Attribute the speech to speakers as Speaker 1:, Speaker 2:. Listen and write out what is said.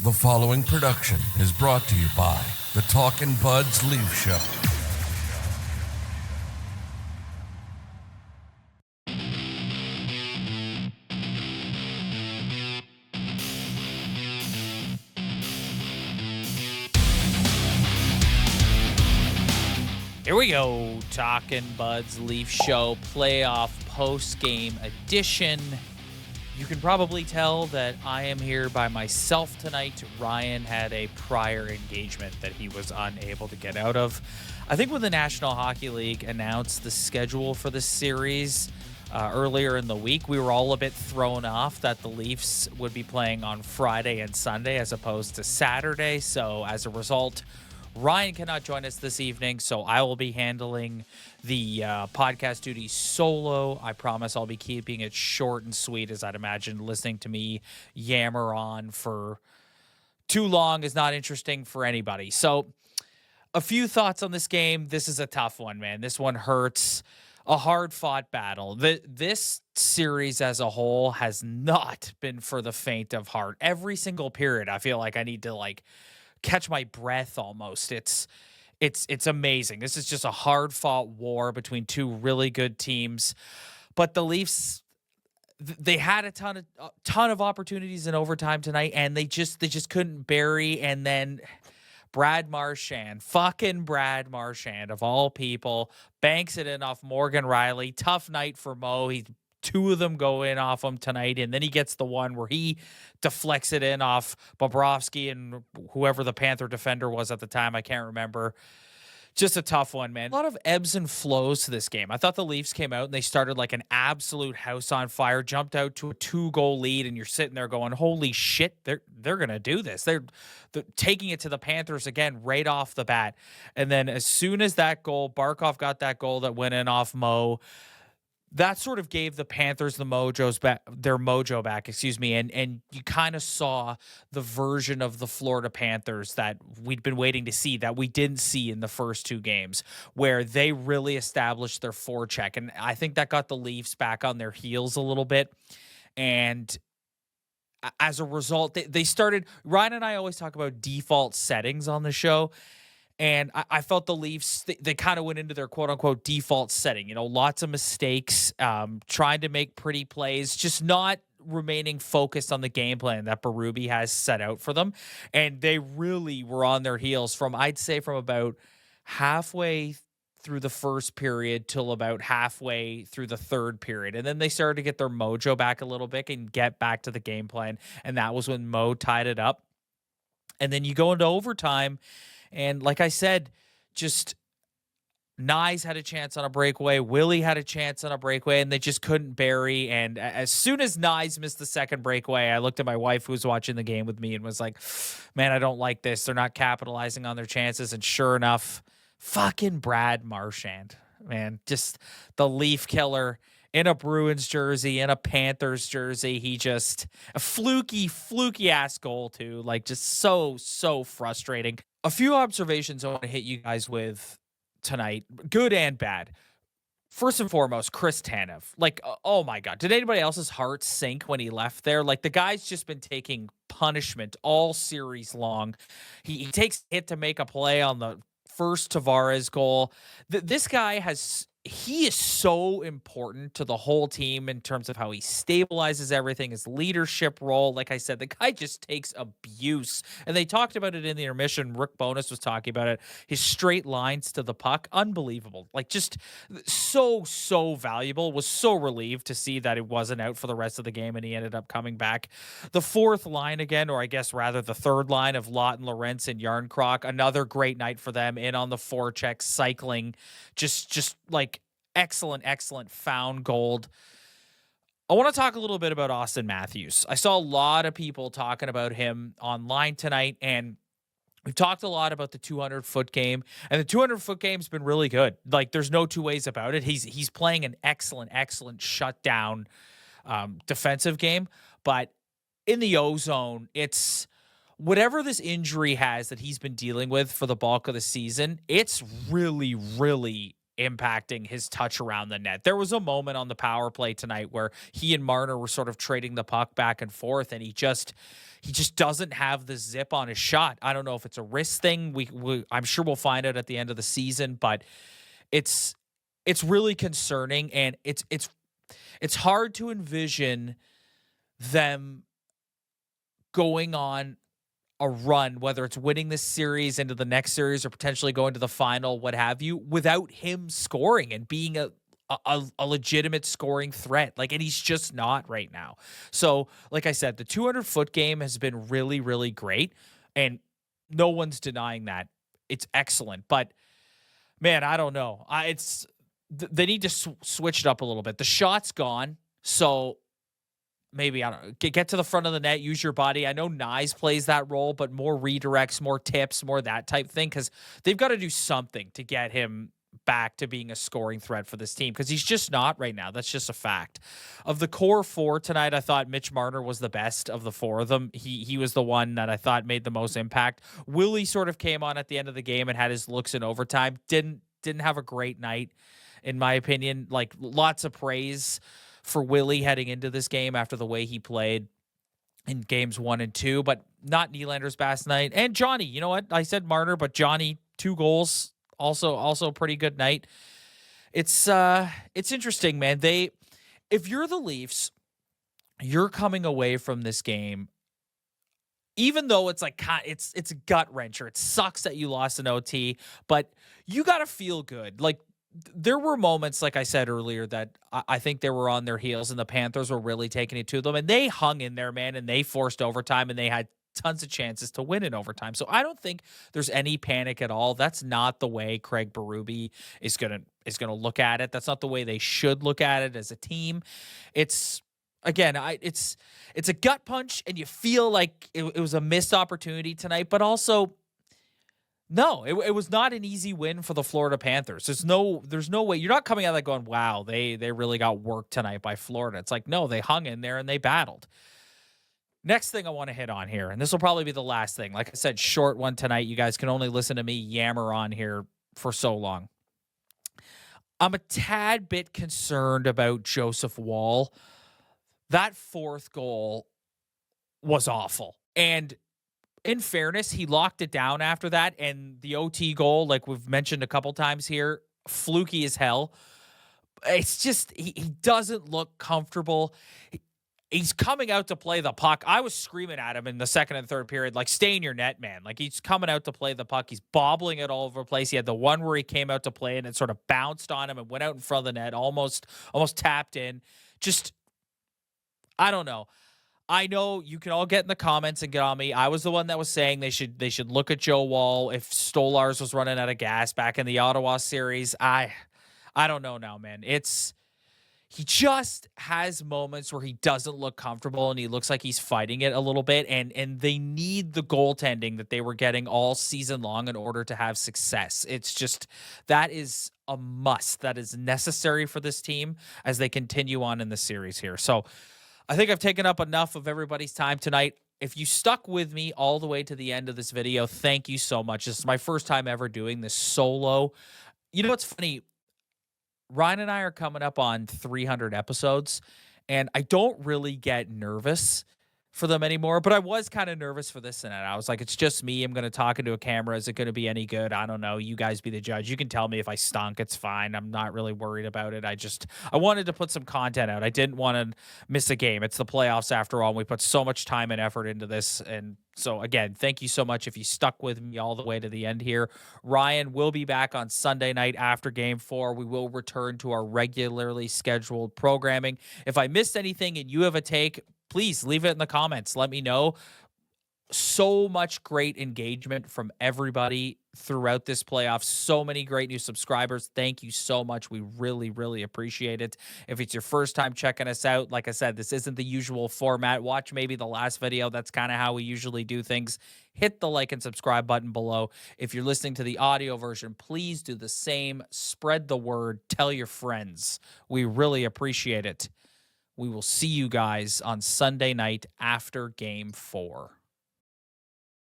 Speaker 1: The following production is brought to you by the Talkin Buds Leafs Show.
Speaker 2: Here we go, Talkin Buds Leafs Show playoff post-game edition. You can probably tell that I am here by myself tonight. Ryan had a prior engagement that he was unable to get out of. I think when the National Hockey League announced the schedule for this series earlier in the week, we were all a bit thrown off that the Leafs would be playing on Friday and Sunday as opposed to Saturday. So as a result, Ryan cannot join us this evening, so I will be handling the podcast duties solo. I promise I'll be keeping it short and sweet, as I'd imagine listening to me yammer on for too long is not interesting for anybody. So a few thoughts on this game. This is a tough one, man. This one hurts. A hard-fought battle. This series as a whole has not been for the faint of heart. Every single period, I feel like I need to, catch my breath almost. It's amazing. This is just a hard-fought war between two really good teams. But the Leafs, they had a ton of opportunities in overtime tonight, and they just couldn't bury. And then Brad Marchand, fucking Brad Marchand of all people, banks it in off Morgan Riley. Tough night for Mo. Two of them go in off him tonight, and then he gets the one where he deflects it in off Bobrovsky and whoever the Panther defender was at the time. I can't remember. Just a tough one, man. A lot of ebbs and flows to this game. I thought the Leafs came out and they started like an absolute house on fire, jumped out to a 2-goal lead, and you're sitting there going, holy shit, they're going to do this. They're taking it to the Panthers again right off the bat. And then as soon as that goal, Barkov got that goal that went in off Mo, that sort of gave the Panthers their mojo back, and you kind of saw the version of the Florida Panthers that we'd been waiting to see, that we didn't see in the first two games, where they really established their forecheck, and I think that got the Leafs back on their heels a little bit, and as a result, they started. Ryan and I always talk about default settings on the show. And I felt the Leafs, they kind of went into their quote-unquote default setting. You know, lots of mistakes, trying to make pretty plays, just not remaining focused on the game plan that Berube has set out for them. And they really were on their heels from about halfway through the first period till about halfway through the third period. And then they started to get their mojo back a little bit and get back to the game plan. And that was when Mo tied it up. And then you go into overtime. And like I said, just Nyes had a chance on a breakaway. Willie had a chance on a breakaway, and they just couldn't bury. And as soon as Nyes missed the second breakaway, I looked at my wife who was watching the game with me and was like, man, I don't like this. They're not capitalizing on their chances. And sure enough, fucking Brad Marchand, man, just the Leaf killer in a Bruins jersey, in a Panthers jersey. He just a fluky ass goal too. Like just so frustrating. A few observations I want to hit you guys with tonight, good and bad. First and foremost, Chris Tanev. Like, oh my God, did anybody else's heart sink when he left there? Like the guy's just been taking punishment all series long. He takes a hit to make a play on the first Tavares goal. This guy he is so important to the whole team in terms of how he stabilizes everything, his leadership role. Like I said, the guy just takes abuse. And they talked about it in the intermission. Rick Bowness was talking about it. His straight lines to the puck, unbelievable. Like just so valuable. Was so relieved to see that it wasn't out for the rest of the game and he ended up coming back. The fourth line again, or I guess rather the third line of Lott and Lorentz and Yarncroc, another great night for them in on the forecheck, cycling, just like excellent found gold. I want to talk a little bit about Auston Matthews. I saw a lot of people talking about him online tonight, and we've talked a lot about the 200-foot game, and the 200-foot game's been really good. Like, there's no two ways about it. He's playing an excellent shutdown defensive game, but in the O-zone, it's whatever this injury has that he's been dealing with for the bulk of the season, it's really impacting his touch around the net. There was a moment on the power play tonight where he and Marner were sort of trading the puck back and forth, and he just doesn't have the zip on his shot. I don't know if it's a wrist thing. I'm sure we'll find out at the end of the season, but it's really concerning, and it's hard to envision them going on a run, whether it's winning this series into the next series or potentially going to the final, what have you, without him scoring and being a legitimate scoring threat. And he's just not right now. So, like I said, the 200-foot game has been really, really great, and no one's denying that. It's excellent, but man, I don't know. They need to switch it up a little bit. The shot's gone, so maybe, I don't know, get to the front of the net, use your body. I know Nyes plays that role, but more redirects, more tips, more that type thing, because they've got to do something to get him back to being a scoring threat for this team, because he's just not right now. That's just a fact. Of the core four tonight, I thought Mitch Marner was the best of the four of them. He was the one that I thought made the most impact. Willie sort of came on at the end of the game and had his looks in overtime. Didn't have a great night, in my opinion. Lots of praise for Willie heading into this game after the way he played in games 1 and 2, but not Nylander's best night. And Johnny, you know what? I said Marner, but Johnny, 2 goals, also pretty good night. It's interesting, man. If you're the Leafs, you're coming away from this game, even though it's it's a gut wrencher. It sucks that you lost an OT, but you got to feel good. There were moments, like I said earlier, that I think they were on their heels, and the Panthers were really taking it to them, and they hung in there, man, and they forced overtime, and they had tons of chances to win in overtime. So I don't think there's any panic at all. That's not the way Craig Berube is gonna look at it. That's not the way they should look at it as a team. It's a gut punch, and you feel like it was a missed opportunity tonight, but also, no, it was not an easy win for the Florida Panthers. There's no way. You're not coming out like going, wow, they really got worked tonight by Florida. It's like, no, they hung in there and they battled. Next thing I want to hit on here, and this will probably be the last thing. Like I said, short one tonight. You guys can only listen to me yammer on here for so long. I'm a tad bit concerned about Joseph Woll. That 4th goal was awful. And in fairness, he locked it down after that, and the OT goal, like we've mentioned a couple times here, fluky as hell. It's just, he doesn't look comfortable. He's coming out to play the puck. I was screaming at him in the second and third period, stay in your net, man. He's coming out to play the puck. He's bobbling it all over the place. He had the one where he came out to play, and it sort of bounced on him and went out in front of the net, almost tapped in. Just, I don't know. I know you can all get in the comments and get on me. I was the one that was saying they should look at Joe Woll if Stolarz was running out of gas back in the Ottawa series. I don't know now, man. He just has moments where he doesn't look comfortable, and he looks like he's fighting it a little bit, and they need the goaltending that they were getting all season long in order to have success. It's just, that is a must. That is necessary for this team as they continue on in the series here. So I think I've taken up enough of everybody's time tonight. If you stuck with me all the way to the end of this video, thank you so much. This is my first time ever doing this solo. You know what's funny? Ryan and I are coming up on 300 episodes, and I don't really get nervous for them anymore, but I was kind of nervous for this tonight. I was like, it's just me. I'm going to talk into a camera. Is it going to be any good? I don't know. You guys be the judge. You can tell me if I stunk. It's fine. I'm not really worried about it. I wanted to put some content out. I didn't want to miss a game. It's the playoffs after all. And we put so much time and effort into this. And so again, thank you so much if you stuck with me all the way to the end here. Ryan will be back on Sunday night after Game 4. We will return to our regularly scheduled programming. If I missed anything and you have a take, please leave it in the comments. Let me know. So much great engagement from everybody throughout this playoff. So many great new subscribers. Thank you so much. We really, really appreciate it. If it's your first time checking us out, like I said, this isn't the usual format. Watch maybe the last video. That's kind of how we usually do things. Hit the like and subscribe button below. If you're listening to the audio version, please do the same. Spread the word. Tell your friends. We really appreciate it. We will see you guys on Sunday night after Game 4.